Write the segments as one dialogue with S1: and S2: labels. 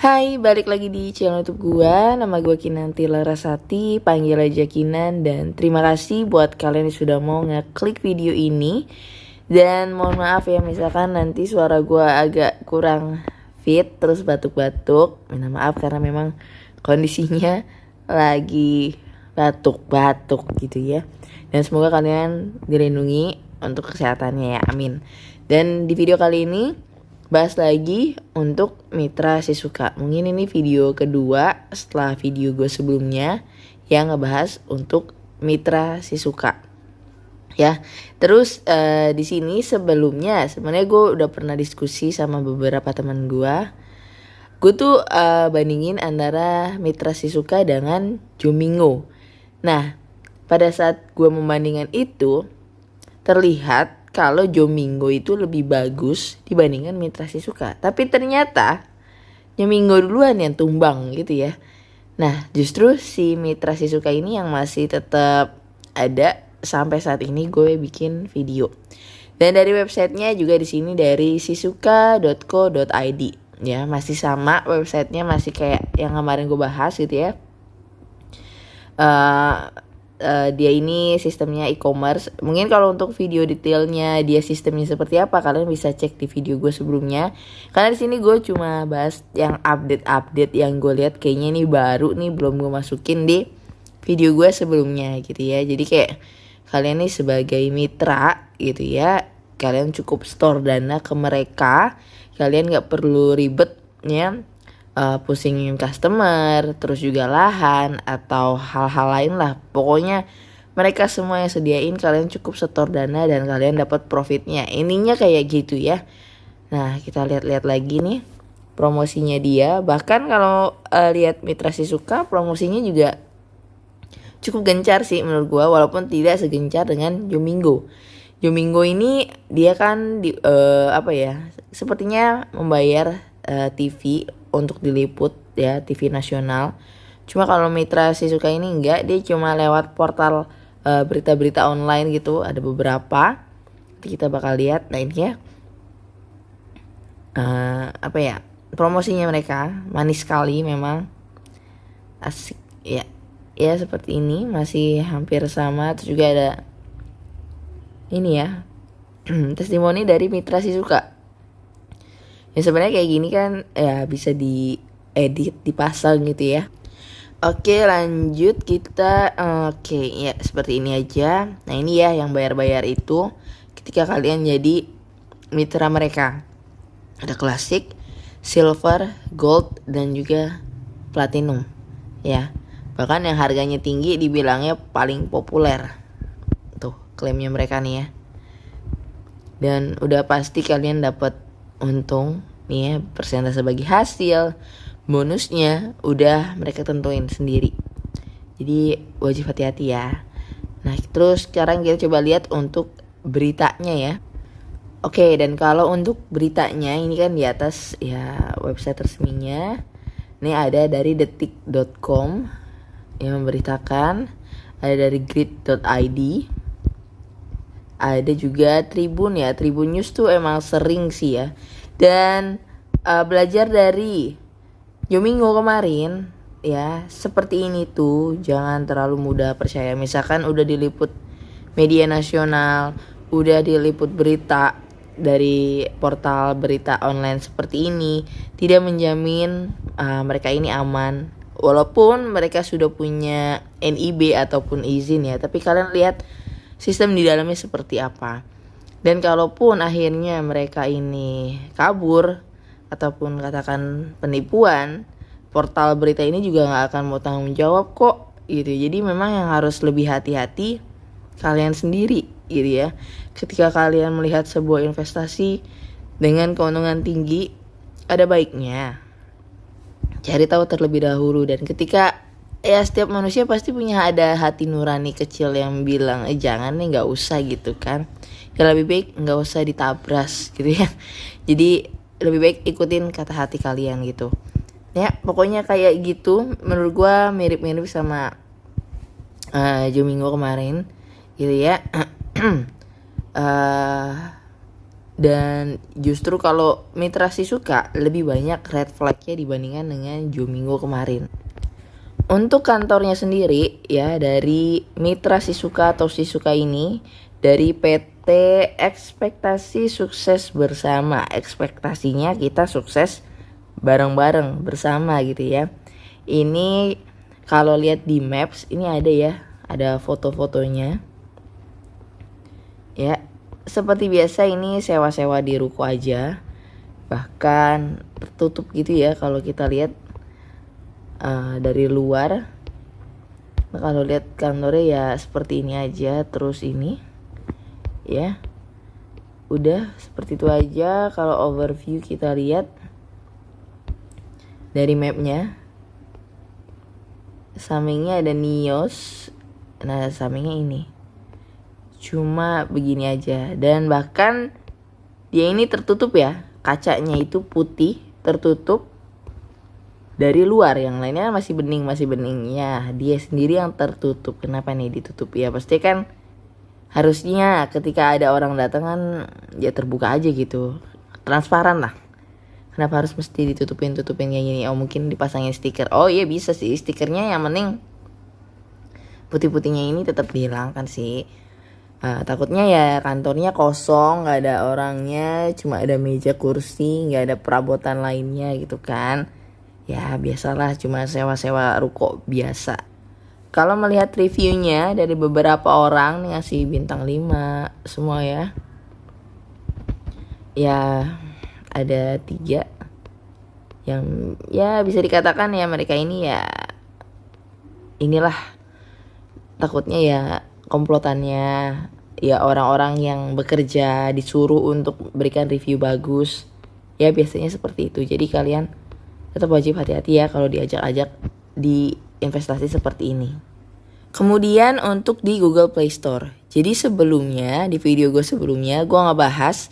S1: Hai, balik lagi di channel YouTube gua. Nama gua Kinanti Larasati, panggil aja Kinan. Dan terima kasih buat kalian yang sudah mau ngeklik video ini. Dan mohon maaf ya misalkan nanti suara gua agak kurang fit, terus batuk-batuk. Minta maaf karena memang kondisinya lagi batuk-batuk gitu ya. Dan semoga kalian dilindungi untuk kesehatannya ya, amin. Dan di video kali ini bahas lagi untuk Mitra Shizuka. Mungkin ini video kedua setelah video gue sebelumnya yang ngebahas untuk Mitra Shizuka. Ya, terus di sini sebelumnya sebenarnya gue udah pernah diskusi sama beberapa teman gue. Gue tuh bandingin antara Mitra Shizuka dengan Jomingo. Nah, pada saat gue membandingkan itu terlihat kalau Jomingo itu lebih bagus dibandingkan Mitra Shizuka. Tapi ternyata Jomingo duluan yang tumbang gitu ya. Nah, justru si Mitra Shizuka ini yang masih tetap ada sampai saat ini gue bikin video. Dan dari websitenya juga di sini dari shizuka.co.id ya, masih sama websitenya, masih kayak yang kemarin gue bahas gitu ya. Dia ini sistemnya e-commerce. Mungkin kalau untuk video detailnya dia sistemnya seperti apa kalian bisa cek di video gue sebelumnya. Karena di sini gue cuma bahas yang update yang gue lihat kayaknya ini baru nih, belum gue masukin di video gue sebelumnya gitu ya. Jadi kayak kalian nih sebagai mitra gitu ya, kalian cukup store dana ke mereka. Kalian nggak perlu ribet ya, pusingin customer, terus juga lahan atau hal-hal lain lah. Pokoknya mereka semua yang sediain, kalian cukup setor dana dan kalian dapat profitnya. Ininya kayak gitu ya. Nah, kita lihat-lihat lagi nih promosinya dia. Bahkan kalau lihat Mitra Shizuka, promosinya juga cukup gencar sih menurut gua, walaupun tidak segencar dengan Jomingo. Jomingo ini dia kan sepertinya membayar TV untuk diliput ya, TV nasional. Cuma kalau Mitra Shizuka ini enggak, dia cuma lewat portal berita-berita online gitu, ada beberapa. Nanti kita bakal lihat. Nah ini ya promosinya mereka manis sekali, memang asik ya. Ya seperti ini, masih hampir sama. Terus juga ada ini ya testimoni dari Mitra Shizuka. Ya sebenarnya kayak gini kan ya bisa diedit, dipasang gitu ya. Oke, lanjut kita. Oke, ya seperti ini aja. Nah ini ya yang bayar-bayar itu ketika kalian jadi mitra mereka. Ada klasik, silver, gold, dan juga platinum ya. Bahkan yang harganya tinggi dibilangnya paling populer. Tuh klaimnya mereka nih ya. Dan udah pasti kalian dapat untung nih ya, persentase bagi hasil, bonusnya udah mereka tentuin sendiri. Jadi wajib hati-hati ya. Nah terus sekarang kita coba lihat untuk beritanya ya. Oke, dan kalau untuk beritanya ini kan di atas ya website resminya. Ini ada dari detik.com yang memberitakan, ada dari grid.id, ada juga Tribun ya. Tribun News tuh emang sering sih ya. Dan belajar dari Jomingo kemarin ya, seperti ini tuh jangan terlalu mudah percaya. Misalkan udah diliput media nasional, udah diliput berita dari portal berita online seperti ini, tidak menjamin mereka ini aman. Walaupun mereka sudah punya NIB ataupun izin ya, tapi kalian lihat sistem di dalamnya seperti apa. Dan kalaupun akhirnya mereka ini kabur ataupun katakan penipuan, portal berita ini juga gak akan mau tanggung jawab kok gitu. Jadi memang yang harus lebih hati-hati kalian sendiri gitu ya. Ketika kalian melihat sebuah investasi dengan keuntungan tinggi, ada baiknya cari tahu terlebih dahulu. Dan ketika ya setiap manusia pasti punya ada hati nurani kecil yang bilang jangan nih, nggak usah gitu kan. Ya lebih baik nggak usah ditabras gitu ya. Jadi lebih baik ikutin kata hati kalian gitu. Ya pokoknya kayak gitu. Menurut gua mirip-mirip sama Jomingo kemarin gitu ya. Dan justru kalau Mitra Sisuka lebih banyak red flag-nya dibandingkan dengan Jomingo kemarin. Untuk kantornya sendiri ya, dari Mitra Sisuka atau Sisuka ini dari PT Ekspektasi Sukses Bersama. Ekspektasinya kita sukses bareng-bareng bersama gitu ya. Ini kalau lihat di Maps ini ada ya, ada foto-fotonya. Ya, seperti biasa ini sewa-sewa di ruko aja. Bahkan tertutup gitu ya kalau kita lihat dari luar. Nah, kalau lihat kantornya ya seperti ini aja, terus ini ya. Udah seperti itu aja. Kalau overview kita lihat dari mapnya. Sampingnya ada Nios. Nah, sampingnya ini. Cuma begini aja. Dan bahkan dia ini tertutup ya. Kacanya itu putih, tertutup dari luar. Yang lainnya masih bening ya. Dia sendiri yang tertutup. Kenapa nih ditutup? Ya pasti kan harusnya ketika ada orang datang kan ya terbuka aja gitu. Transparan lah. Kenapa harus mesti tutupin kayak gini? Oh mungkin dipasangin stiker. Oh iya bisa sih, stikernya yang penting putih-putihnya ini tetap dihilangkan sih. Takutnya ya kantornya kosong, nggak ada orangnya, cuma ada meja kursi, nggak ada perabotan lainnya gitu kan. Ya biasalah, cuma sewa-sewa ruko biasa. Kalau melihat reviewnya dari beberapa orang nih ngasih bintang 5 semua ya. Ya ada 3 yang ya bisa dikatakan ya mereka ini ya inilah takutnya ya komplotannya ya orang-orang yang bekerja disuruh untuk berikan review bagus ya, biasanya seperti itu. Jadi kalian tetap wajib hati-hati ya kalau diajak-ajak di investasi seperti ini. Kemudian untuk di Google Play Store, jadi sebelumnya di video gue sebelumnya gue ngebahas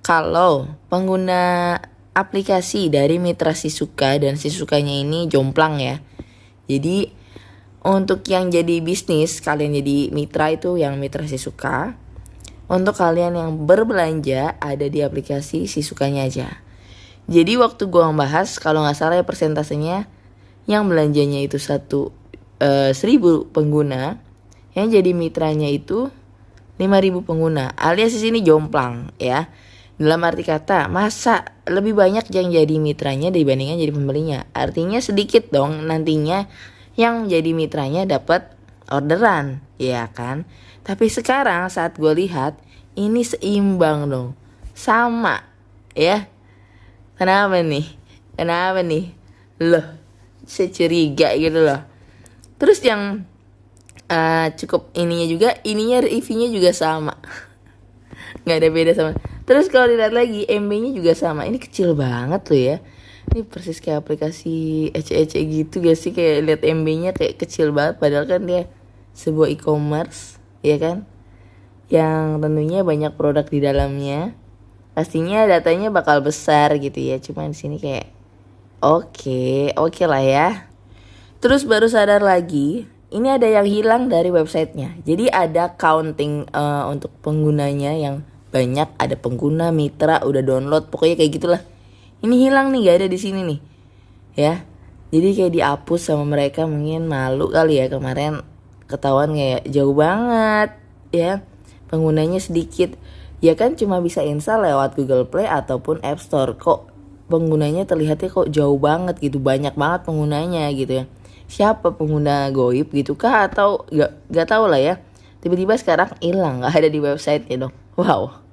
S1: kalau pengguna aplikasi dari Mitra Sisuka dan Sisukanya ini jomplang ya. Jadi untuk yang jadi bisnis, kalian jadi mitra itu yang Mitra Sisuka. Untuk kalian yang berbelanja ada di aplikasi Sisukanya aja. Jadi waktu gue ngebahas kalau nggak salah ya persentasenya yang belanjanya itu 1.000 pengguna, yang jadi mitranya itu 5.000 pengguna, alias di sini jomplang ya. Dalam arti kata, masa lebih banyak yang jadi mitranya dibandingkan jadi pembelinya. Artinya sedikit dong nantinya yang jadi mitranya dapat orderan, ya kan? Tapi sekarang saat gue lihat ini seimbang dong, sama ya. Kenapa nih? Loh, saya curiga gitu loh. Terus yang cukup ininya reviewnya juga sama. Nggak ada beda sama. Terus kalau dilihat lagi MB-nya juga sama. Ini kecil banget loh ya. Ini persis kayak aplikasi ece-ece gitu gak sih? Kayak lihat MB-nya kayak kecil banget. Padahal kan dia sebuah e-commerce, ya kan? Yang tentunya banyak produk di dalamnya. Pastinya datanya bakal besar gitu ya. Cuma di sini kayak oke lah ya. Terus baru sadar lagi, ini ada yang hilang dari websitenya. Jadi ada counting untuk penggunanya yang banyak, ada pengguna mitra udah download, pokoknya kayak gitulah. Ini hilang nih, gak ada di sini nih, ya. Jadi kayak dihapus sama mereka, mungkin malu kali ya kemarin ketahuan kayak jauh banget, ya. Penggunanya sedikit, ya kan cuma bisa install lewat Google Play ataupun App Store. Kok penggunanya terlihatnya kok jauh banget gitu, banyak banget penggunanya gitu ya. Siapa pengguna goib gitu kah atau gak tahu lah ya. Tiba-tiba sekarang hilang, gak ada di website ya dong. Wow.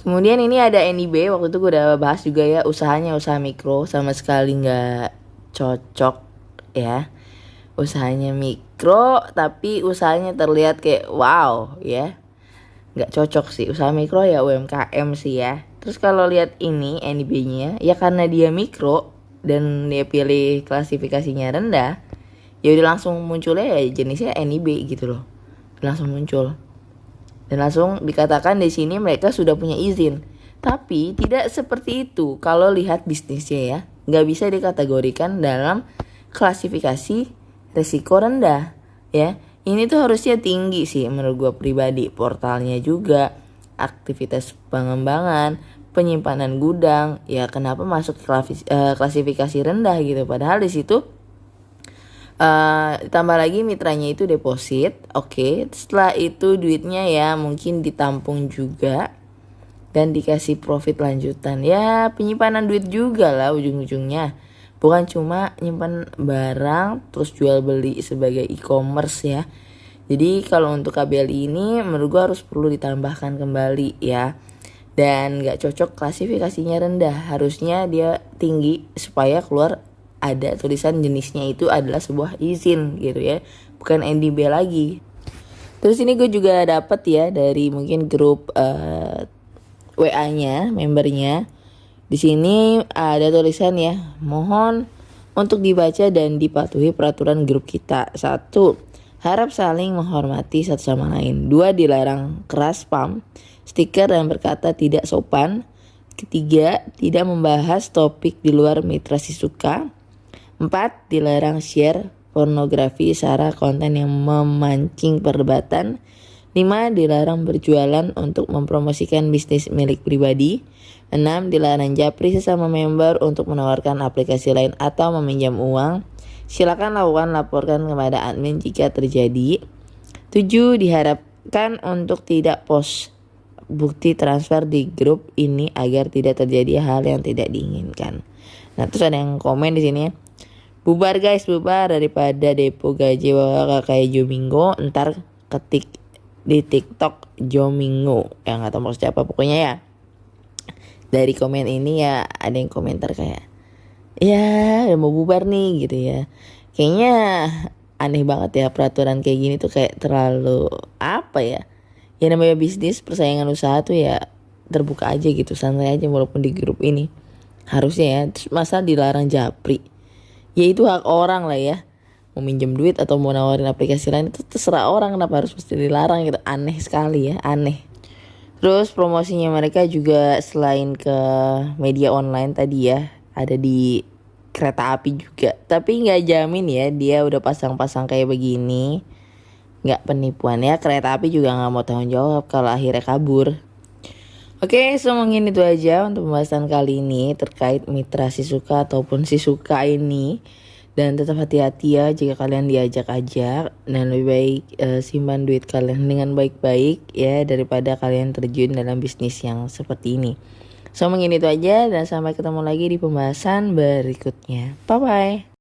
S1: Kemudian ini ada NIB, waktu itu gue udah bahas juga ya, usahanya usaha mikro, sama sekali gak cocok ya. Usahanya mikro tapi usahanya terlihat kayak wow ya. Gak cocok sih, usaha mikro ya UMKM sih ya. Terus kalau lihat ini NIB-nya ya karena dia mikro dan dia pilih klasifikasinya rendah, ya udah langsung munculnya ya jenisnya NIB gitu loh. Langsung muncul. Dan langsung dikatakan di sini mereka sudah punya izin. Tapi tidak seperti itu kalau lihat bisnisnya ya. Nggak bisa dikategorikan dalam klasifikasi resiko rendah ya. Ini tuh harusnya tinggi sih menurut gue pribadi. Portalnya juga, aktivitas pengembangan, penyimpanan gudang. Ya kenapa masuk ke klasifikasi rendah gitu? Padahal di situ ditambah lagi mitranya itu deposit. Oke, setelah itu duitnya ya mungkin ditampung juga dan dikasih profit lanjutan. Ya penyimpanan duit juga lah ujung-ujungnya. Bukan cuma nyimpan barang terus jual beli sebagai e-commerce ya. Jadi kalau untuk KBLI ini menurut gue harus perlu ditambahkan kembali ya. Dan gak cocok klasifikasinya rendah. Harusnya dia tinggi supaya keluar ada tulisan jenisnya itu adalah sebuah izin gitu ya, bukan NDB lagi. Terus ini gue juga dapet ya dari mungkin grup WA-nya, membernya. Di sini ada tulisan ya, mohon untuk dibaca dan dipatuhi peraturan grup kita. 1. Harap saling menghormati satu sama lain. 2. Dilarang keras spam, stiker dan berkata tidak sopan. 3. Tidak membahas topik di luar mitra Sisuka. 4. Dilarang share pornografi serta konten yang memancing perdebatan. 5. Dilarang berjualan untuk mempromosikan bisnis milik pribadi. 6. Dilarang japri sesama member untuk menawarkan aplikasi lain atau meminjam uang. Silakan laporkan kepada admin jika terjadi. 7. Diharapkan untuk tidak post bukti transfer di grup ini agar tidak terjadi hal yang tidak diinginkan. Nah, terus ada yang komen di sini ya. Bubar guys, bubar daripada depo gaji bawa kayak Jomingo, ntar ketik di TikTok Jomingo. Ya nggak tahu maksudnya apa, pokoknya ya. Dari komen ini ya ada yang komentar kayak, ya udah mau bubar nih gitu ya. Kayaknya aneh banget ya peraturan kayak gini tuh, kayak terlalu apa ya. Ya namanya bisnis, persaingan usaha tuh ya terbuka aja gitu, santai aja walaupun di grup ini. Harusnya ya, terus masa dilarang japri. Ya itu hak orang lah ya. Mau minjem duit atau mau nawarin aplikasi lain itu terserah orang, kenapa harus mesti dilarang gitu. Aneh sekali ya, aneh. Terus promosinya mereka juga selain ke media online tadi ya, ada di kereta api juga. Tapi gak jamin ya dia udah pasang-pasang kayak begini gak penipuan ya. Kereta api juga gak mau tanggung jawab kalau akhirnya kabur. Oke, so mungkin itu aja untuk pembahasan kali ini terkait mitra Sisuka ataupun Sisuka ini. Dan tetap hati-hati ya jika kalian diajak-ajak, dan lebih baik simpan duit kalian dengan baik-baik ya daripada kalian terjun dalam bisnis yang seperti ini. So mungkin itu aja dan sampai ketemu lagi di pembahasan berikutnya. Bye bye.